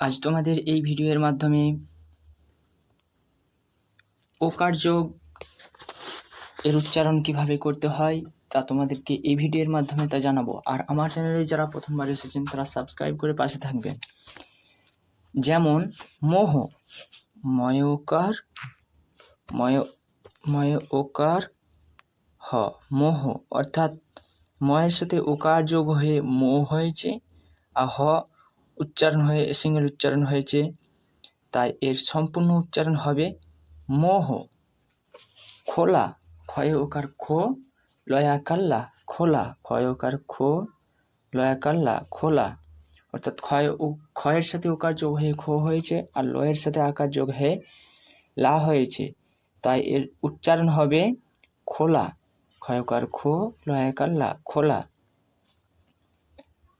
আজ তোমাদের এই ভিডিওর মাধ্যমে ওকার যোগ এর উচ্চারণ কিভাবে করতে হয় তা তোমাদেরকে এই ভিডিওর মাধ্যমে তা জানাবো। আর আমার চ্যানেলে যারা প্রথমবার এসেছেন তারা সাবস্ক্রাইব করে পাশে থাকবেন। যেমন মোহ, ময়োকার, ময় ওকার হ, মোহ, অর্থাৎ ময়ের সাথে ওকার যোগ হয়ে মো হয়েছে আর হ উচ্চারণ হয়ে সিঙ্গেল উচ্চারণ হয়েছে, তাই এর সম্পূর্ণ উচ্চারণ হবে মোহ। খোলা, ক্ষয় ওকার খো, লয়াকার লা, খোলা, ক্ষয় ওকার খো, লয়াকার লা, খোলা, অর্থাৎ ক্ষয়ের সাথে ওকার যোগ হয়ে খো হয়েছে আর লয়ের সাথে আকার যোগ হয়ে লা হয়েছে, তাই এর উচ্চারণ হবে খোলা, ক্ষয় ওকার খো, লয়াকার লা, খোলা।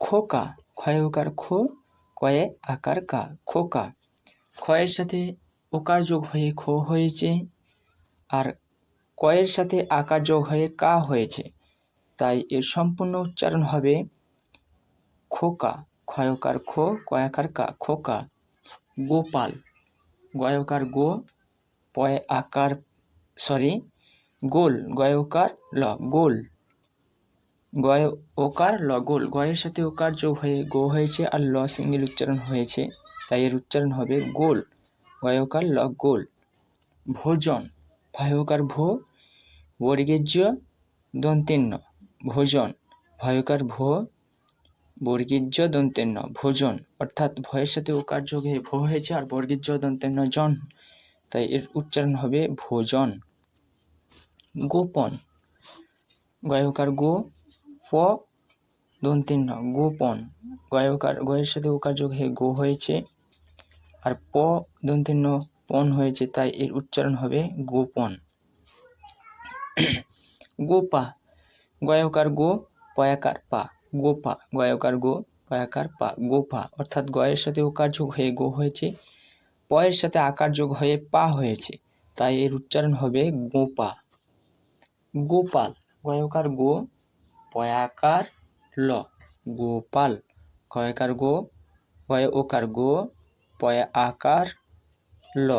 খোকা, ক্ষয় ওকার খো, কয়ে আকার কা, খোকা, ক্ষয়ের সাথে ওকার যোগ হয়ে খো হয়েছে আর কয়ের সাথে আকার যোগ হয়ে কা হয়েছে, তাই এর সম্পূর্ণ উচ্চারণ হবে খোকা, ক্ষয়কার খো, কয়াকার কা, খোকা। গোপাল, গয়কার গো, পয় আকার গোল, গয়কার ল, গোল, গয় ওকার ল, গোল, গয়ের সাথে ওকার যোগ হয়ে গো হয়েছে আর ল সিঙ্গেল উচ্চারণ হয়েছে, তাই এর উচ্চারণ হবে গোল, গয়কার ল, গোল। ভোজন, ভয়কার ভো, বর্গীর্য দন্তেন্য, ভোজন, ভয়কার ভো, বর্গীর্য দন্তেন্য, ভোজন, অর্থাৎ ভয়ের সাথে ওকার যোগ হয়ে ভো হয়েছে আর বর্গীর্য দন্তেন্য জন, তাই এর উচ্চারণ হবে ভোজন। গোপন, গয়কার গো, প দন্তেন্য, গোপন, গয়ের সাথে ওকার যোগ হয়ে গো হয়েছে আর প দন্তেন্য পন হয়েছে, তাই এর উচ্চারণ হবে গোপন। গোপা, গয়কার গো, পয়াকার পা, গোপা, গয়কার গো, পয়াকার পা, গোপা, অর্থাৎ গয়ের সাথে ওকার যোগ হয়ে গো হয়েছে, পয়ের সাথে আকার যোগ হয়ে পা হয়েছে, তাই এর উচ্চারণ হবে গোপা। গোপাল, গয়কার গো, পয়াকার ল, গোপাল, গয়কার গো, গয় ওকার গো, পয়া আকার ল,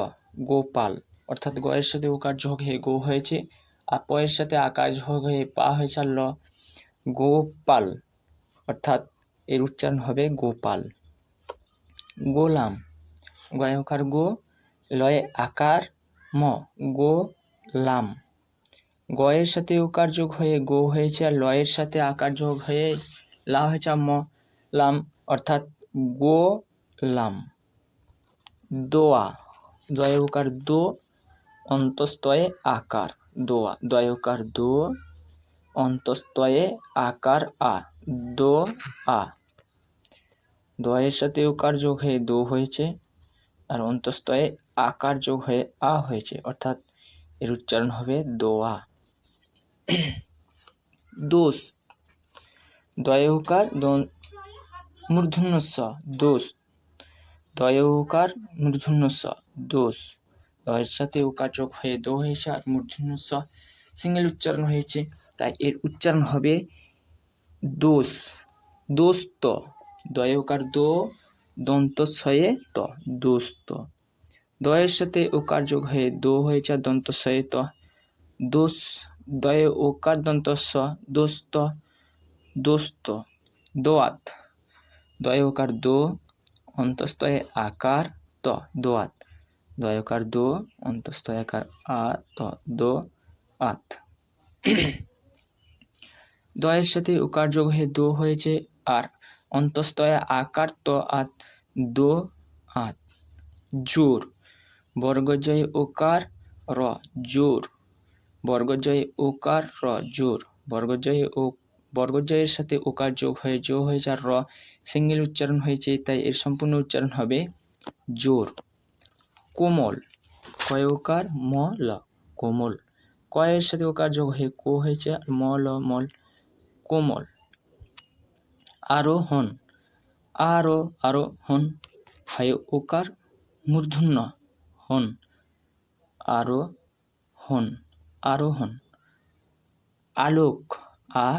গোপাল, অর্থাৎ গয়ের সাথে ওকার যোগ হয়ে গো হয়েছে আর পয়ের সাথে আকার যোগ হয়ে পা হয়েছে আর ল, গোপাল, অর্থাৎ এর উচ্চারণ হবে গোপাল। গোলাম, গয়কার গো, লয়ে আকার ম, গোলাম, গয়ের সাথে ওকার যোগ হয়ে গো হয়েছে আর লয়ের সাথে আকার যোগ হয়ে লা হয়েছে ম, লাম, অর্থাৎ গোলাম। দোয়া, দয়কার দো, অন্তস্তয়ে আকার, দোয়া, দয়কার দো, অন্তস্তয়ে আকার আ, দো আ, দয়ের সাথে ওকার যোগ হয়ে দো হয়েছে আর অন্তস্তয়ে আকার যোগ হয়ে আ হয়েছে, অর্থাৎ এর উচ্চারণ হবে দোয়া। দোষ, দয়কার মূর্ধন্য স, দোষ, দয়কার মূর্ধন্য স, দোষ, দয়ের সাথে ওকার যোগ হয়ে দো হয়েছে আর মূর্ধন্য স সিঙ্গেল উচ্চারণ হয়েছে, তাই এর উচ্চারণ হবে দোষ। দোস্ত, দয়কার দো, দন্ত ছয়ে ত, দোস্ত, দয়ের সাথে ওকার যোগ হয়ে দো হয়েছে আর দন্ত ছয়ে ত, দোষ, দয়ে ওকার দন্ত স, দোস্ত, দোস্ত। দোয়াত, দয়কার দো, অন্তস্তয়ে আকার ত, দোয়াত, দয়কার দো, অন্তস্তয়ে আকার আ ত, দো আত। দয়ের সাথে ওকার যোগ হয়ে দো হয়েছে আর অন্তস্তয়ে আকার ত আত, দো আত। জোর, বর্গজয় ওকার র, জোর, বর্গজয় ওকার র, জোর, বর্গজয়ের সাথে ওকার যোগ হয়ে জো হয়েছে আর র সিঙ্গেল উচ্চারণ হয়েছে, তাই এর সম্পূর্ণ উচ্চারণ হবে জোর। কোমল, কয়কার ম ল, কোমল, কয়ের সাথে ওকার যোগ হয়ে কো হয়েছে আর ম ল, মল, কোমল। আরোহণ, আরোহণ, হয় ওকার মূর্ধন্য হন, আরোহণ, আরোহণ। আলোক, আ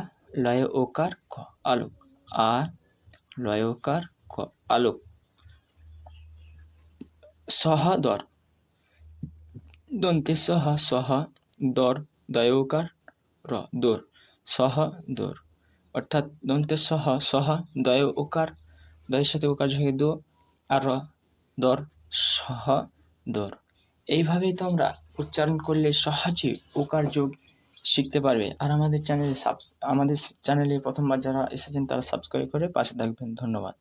লয় ওকার ক, আলোক, আ লয় ওকার ক, আলোক। সহ দর, দন্তে সহ সহ, দর দয়কার র দোর, সহ দোর। অর্থাৎ দন্তে সহ সহ, দয় ওকার, দয়ের সাথে ওকার যোগে দো, আর র দর, সহ দর। এইভাবেই তোমরা উচ্চারণ করলে সহজেই ওকার যোগ শিখতে পারবে। আর আমাদের চ্যানেলে প্রথমবার যারা এসেছেন তারা সাবস্ক্রাইব করে পাশে থাকবেন। ধন্যবাদ।